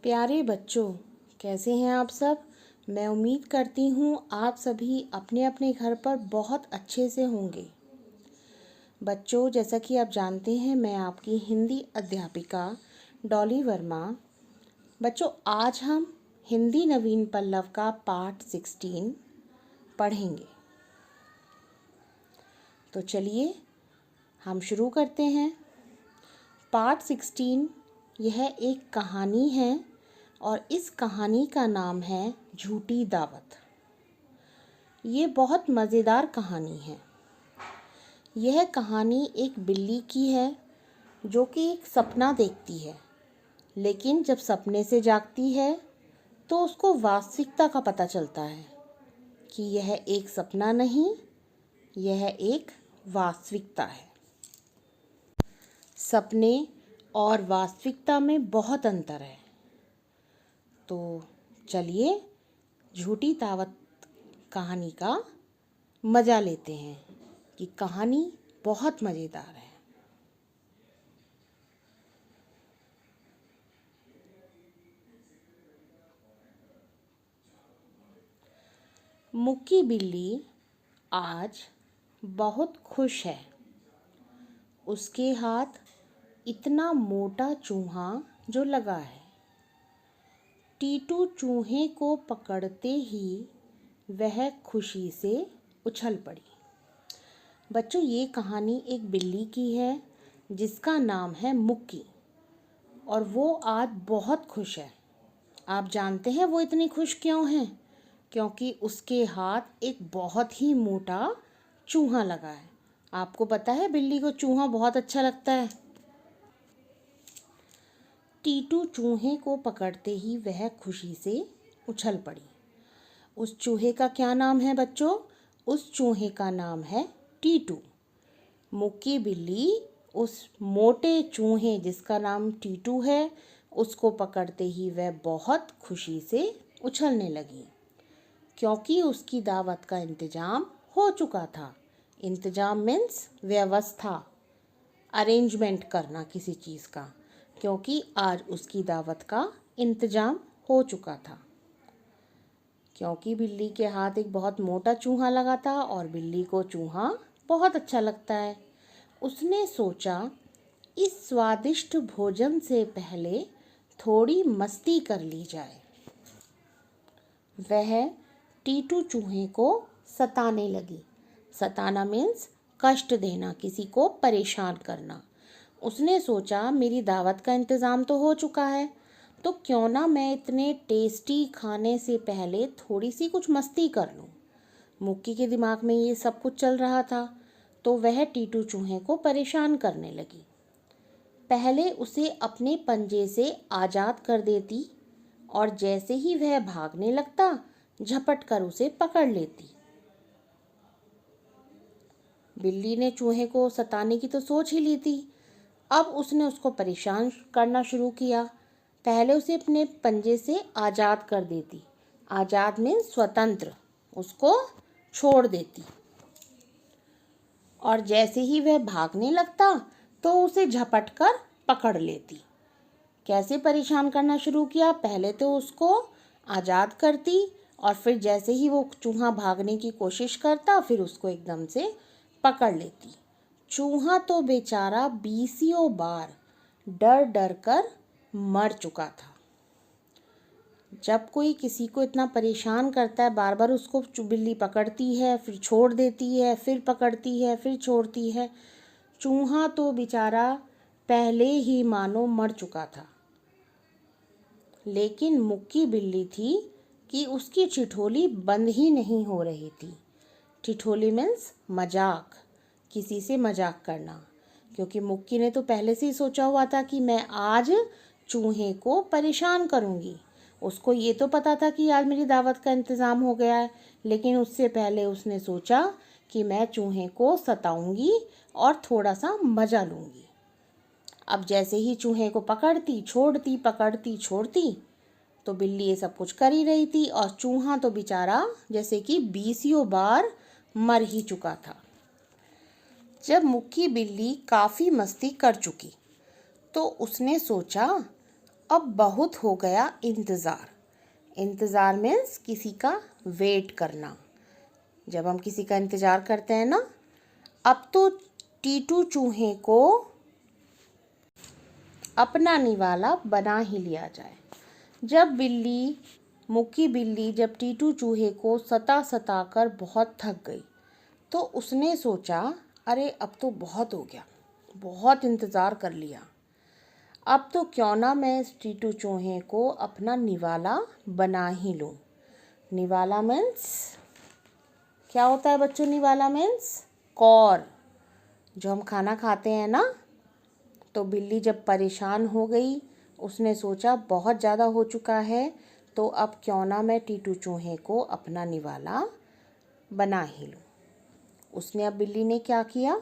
प्यारे बच्चों, कैसे हैं आप सब। मैं उम्मीद करती हूँ आप सभी अपने अपने घर पर बहुत अच्छे से होंगे। बच्चों, जैसा कि आप जानते हैं, मैं आपकी हिंदी अध्यापिका डॉली वर्मा। बच्चों, आज हम हिंदी नवीन पल्लव का पाठ 16 पढ़ेंगे। तो चलिए हम शुरू करते हैं। पाठ 16 यह एक कहानी है और इस कहानी का नाम है झूठी दावत। ये बहुत मज़ेदार कहानी है। यह कहानी एक बिल्ली की है जो कि एक सपना देखती है, लेकिन जब सपने से जागती है तो उसको वास्तविकता का पता चलता है कि यह एक सपना नहीं, यह एक वास्तविकता है। सपने और वास्तविकता में बहुत अंतर है। तो चलिए झूठी दावत कहानी का मज़ा लेते हैं कि कहानी बहुत मज़ेदार है। मुक्की बिल्ली आज बहुत खुश है। उसके हाथ इतना मोटा चूहा जो लगा है। टीटू चूहे को पकड़ते ही वह खुशी से उछल पड़ी। बच्चों, ये कहानी एक बिल्ली की है जिसका नाम है मुक्की, और वो आज बहुत खुश है। आप जानते हैं वो इतनी खुश क्यों है? क्योंकि उसके हाथ एक बहुत ही मोटा चूहा लगा है। आपको पता है बिल्ली को चूहा बहुत अच्छा लगता है। टीटू चूहे को पकड़ते ही वह खुशी से उछल पड़ी। उस चूहे का क्या नाम है बच्चों? उस चूहे का नाम है टीटू। मुक्की बिल्ली उस मोटे चूहे जिसका नाम टीटू है, उसको पकड़ते ही वह बहुत खुशी से उछलने लगी, क्योंकि उसकी दावत का इंतज़ाम हो चुका था। इंतज़ाम मीन्स व्यवस्था, अरेंजमेंट करना किसी चीज़ का, क्योंकि आज उसकी दावत का इंतज़ाम हो चुका था। क्योंकि बिल्ली के हाथ एक बहुत मोटा चूहा लगा था और बिल्ली को चूहा बहुत अच्छा लगता है, उसने सोचा इस स्वादिष्ट भोजन से पहले थोड़ी मस्ती कर ली जाए। वह टीटू चूहे को सताने लगी। सताना मीन्स कष्ट देना, किसी को परेशान करना। उसने सोचा मेरी दावत का इंतज़ाम तो हो चुका है, तो क्यों ना मैं इतने टेस्टी खाने से पहले थोड़ी सी कुछ मस्ती कर लूँ। मुक्की के दिमाग में ये सब कुछ चल रहा था, तो वह टीटू चूहे को परेशान करने लगी। पहले उसे अपने पंजे से आज़ाद कर देती और जैसे ही वह भागने लगता झपट कर उसे पकड़ लेती। बिल्ली ने चूहे को सताने की तो सोच ही ली थी। अब उसने उसको परेशान करना शुरू किया। पहले उसे अपने पंजे से आज़ाद कर देती। आज़ाद में स्वतंत्र, उसको छोड़ देती, और जैसे ही वह भागने लगता तो उसे झपट कर पकड़ लेती। कैसे परेशान करना शुरू किया? पहले तो उसको आज़ाद करती और फिर जैसे ही वो चूहा भागने की कोशिश करता फिर उसको एकदम से पकड़ लेती। चूहा तो बेचारा बीसियों बार डर डर कर मर चुका था। जब कोई किसी को इतना परेशान करता है, बार बार उसको बिल्ली पकड़ती है, फिर छोड़ देती है, फिर पकड़ती है, फिर छोड़ती है, चूहा तो बेचारा पहले ही मानो मर चुका था। लेकिन मुक्की बिल्ली थी कि उसकी ठिठोली बंद ही नहीं हो रही थी। ठिठोली मीन्स मजाक, किसी से मजाक करना। क्योंकि मुक्की ने तो पहले से ही सोचा हुआ था कि मैं आज चूहे को परेशान करूंगी। उसको ये तो पता था कि आज मेरी दावत का इंतज़ाम हो गया है, लेकिन उससे पहले उसने सोचा कि मैं चूहे को सताऊंगी और थोड़ा सा मज़ा लूँगी। अब जैसे ही चूहे को पकड़ती छोड़ती, पकड़ती छोड़ती, तो बिल्ली ये सब कुछ कर ही रही थी और चूहा तो बेचारा जैसे कि बीसियों बार मर ही चुका था। जब मुक्की बिल्ली काफ़ी मस्ती कर चुकी तो उसने सोचा अब बहुत हो गया इंतज़ार। इंतज़ार मीन्स किसी का वेट करना। जब हम किसी का इंतज़ार करते हैं ना, अब तो टीटू चूहे को अपना निवाला बना ही लिया जाए। जब मुक्की बिल्ली जब टीटू चूहे को सता कर बहुत थक गई, तो उसने सोचा, अरे अब तो बहुत हो गया, बहुत इंतज़ार कर लिया, अब तो क्यों ना मैं इस टीटू चूहे को अपना निवाला बना ही लूँ। निवाला मीन्स क्या होता है बच्चों? निवाला मीन्स कौर, जो हम खाना खाते हैं ना। तो बिल्ली जब परेशान हो गई, उसने सोचा बहुत ज़्यादा हो चुका है, तो अब क्यों ना मैं टीटू चूहे को अपना निवाला बना ही लूँ। उसने अब बिल्ली ने क्या किया,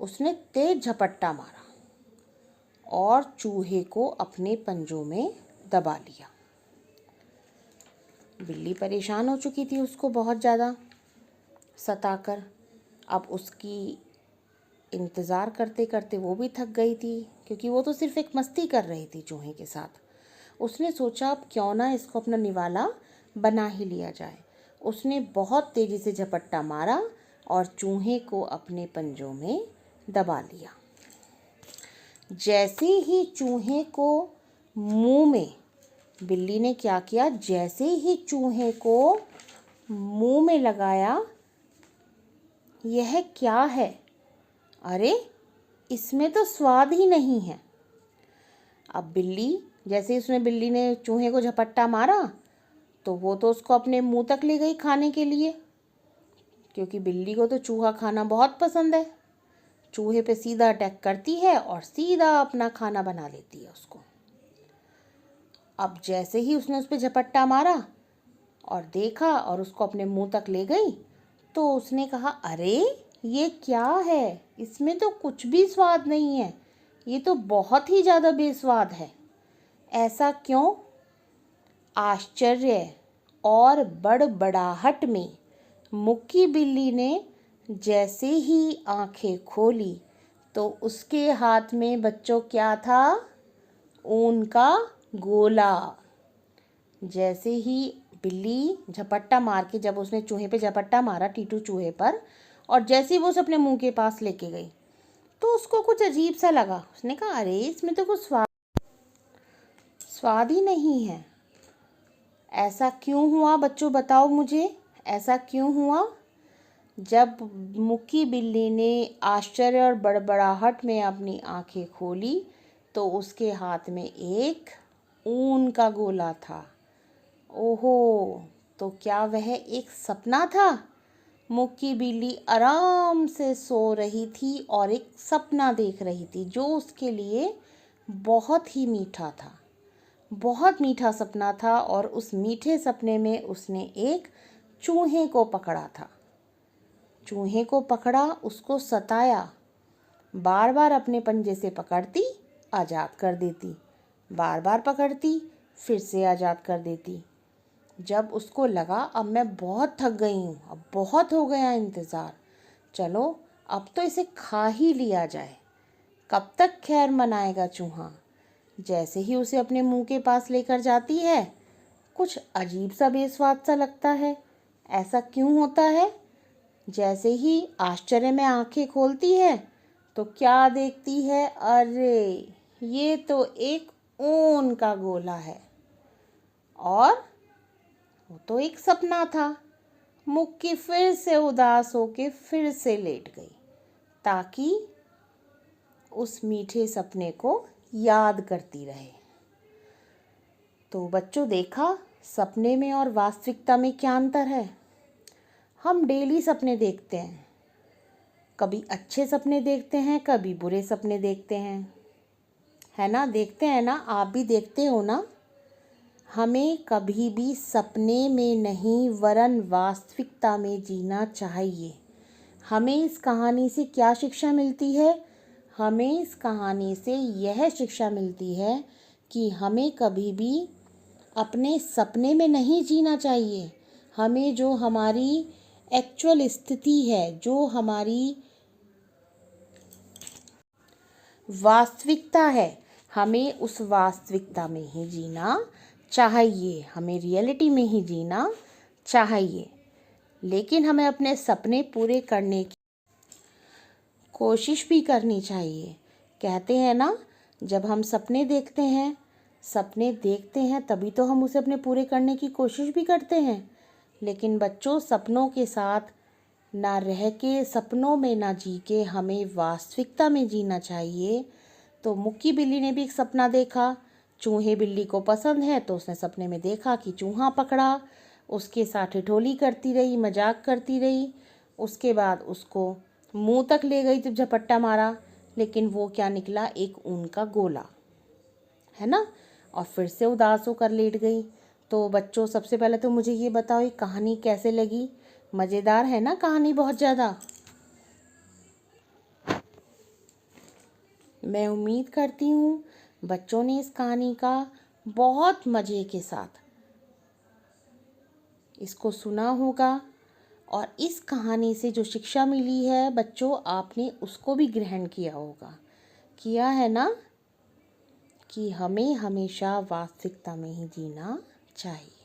उसने तेज झपट्टा मारा और चूहे को अपने पंजों में दबा लिया। बिल्ली परेशान हो चुकी थी उसको बहुत ज़्यादा सताकर। अब उसकी इंतज़ार करते करते वो भी थक गई थी, क्योंकि वो तो सिर्फ एक मस्ती कर रही थी चूहे के साथ। उसने सोचा अब क्यों ना इसको अपना निवाला बना ही लिया जाए। उसने बहुत तेज़ी से झपट्टा मारा और चूहे को अपने पंजों में दबा लिया। जैसे ही चूहे को मुंह में, बिल्ली ने क्या किया, जैसे ही चूहे को मुंह में लगाया, यह क्या है? अरे इसमें तो स्वाद ही नहीं है। अब बिल्ली ने चूहे को झपट्टा मारा, तो वो तो उसको अपने मुंह तक ले गई खाने के लिए, क्योंकि बिल्ली को तो चूहा खाना बहुत पसंद है। चूहे पे सीधा अटैक करती है और सीधा अपना खाना बना लेती है उसको। अब जैसे ही उसने उस पर झपट्टा मारा और देखा और उसको अपने मुंह तक ले गई, तो उसने कहा, अरे ये क्या है? इसमें तो कुछ भी स्वाद नहीं है, ये तो बहुत ही ज़्यादा बेस्वाद है। ऐसा क्यों? आश्चर्य और बड़बड़ाहट में मुक्की बिल्ली ने जैसे ही आंखें खोली, तो उसके हाथ में बच्चों क्या था? ऊन का गोला। जैसे ही बिल्ली झपट्टा मार के, जब उसने चूहे पे झपट्टा मारा, टीटू चूहे पर, और जैसे ही वो उसे अपने मुंह के पास लेके गई, तो उसको कुछ अजीब सा लगा। उसने कहा, अरे इसमें तो कुछ स्वाद ही नहीं है। ऐसा क्यों हुआ बच्चों, बताओ मुझे, ऐसा क्यों हुआ? जब मुक्की बिल्ली ने आश्चर्य और बड़बड़ाहट में अपनी आंखें खोली, तो उसके हाथ में एक ऊन का गोला था। ओहो, तो क्या वह एक सपना था? मुक्की बिल्ली आराम से सो रही थी और एक सपना देख रही थी, जो उसके लिए बहुत ही मीठा था। बहुत मीठा सपना था, और उस मीठे सपने में उसने एक चूहे को पकड़ा था। चूहे को पकड़ा, उसको सताया, बार बार अपने पंजे से पकड़ती, आज़ाद कर देती, बार बार पकड़ती, फिर से आज़ाद कर देती। जब उसको लगा, अब मैं बहुत थक गई हूँ, अब बहुत हो गया इंतज़ार, चलो अब तो इसे खा ही लिया जाए, कब तक खैर मनाएगा चूहा। जैसे ही उसे अपने मुंह के पास लेकर जाती है, कुछ अजीब सा बेस्वाद सा लगता है। ऐसा क्यों होता है? जैसे ही आश्चर्य में आंखें खोलती है, तो क्या देखती है? अरे ये तो एक ऊन का गोला है, और वो तो एक सपना था। मुक्की फिर से उदास होके फिर से लेट गई, ताकि उस मीठे सपने को याद करती रहे। तो बच्चों, देखा सपने में और वास्तविकता में क्या अंतर है? हम डेली सपने देखते हैं, कभी अच्छे सपने देखते हैं, कभी बुरे सपने देखते हैं, है ना? देखते हैं ना, आप भी देखते हो ना? हमें कभी भी सपने में नहीं वरन वास्तविकता में जीना चाहिए। हमें इस कहानी से क्या शिक्षा मिलती है? हमें इस कहानी से यह शिक्षा मिलती है कि हमें कभी भी अपने सपने में नहीं जीना चाहिए। हमें जो हमारी एक्चुअल स्थिति है, जो हमारी वास्तविकता है, हमें उस वास्तविकता में ही जीना चाहिए, हमें रियलिटी में ही जीना चाहिए, लेकिन हमें अपने सपने पूरे करने की कोशिश भी करनी चाहिए। कहते हैं ना, जब हम सपने देखते हैं तभी तो हम उसे अपने पूरे करने की कोशिश भी करते हैं। लेकिन बच्चों, सपनों के साथ ना रह के, सपनों में ना जी के हमें वास्तविकता में जीना चाहिए। तो मुक्की बिल्ली ने भी एक सपना देखा। चूहे बिल्ली को पसंद है तो उसने सपने में देखा कि चूहा पकड़ा, उसके साथ ठिठोली करती रही, मजाक करती रही। उसके बाद उसको मुंह तक ले गई जब झपट्टा मारा, लेकिन वो क्या निकला, एक ऊन का गोला, है ना। और फिर से उदास होकर लेट गई। तो बच्चों, सबसे पहले तो मुझे ये बताओ, ये कहानी कैसे लगी? मज़ेदार है ना कहानी, बहुत ज़्यादा। मैं उम्मीद करती हूँ बच्चों ने इस कहानी का बहुत मज़े के साथ इसको सुना होगा, और इस कहानी से जो शिक्षा मिली है बच्चों, आपने उसको भी ग्रहण किया होगा। किया है ना, कि हमें हमेशा वास्तविकता में ही जीना चाहिए।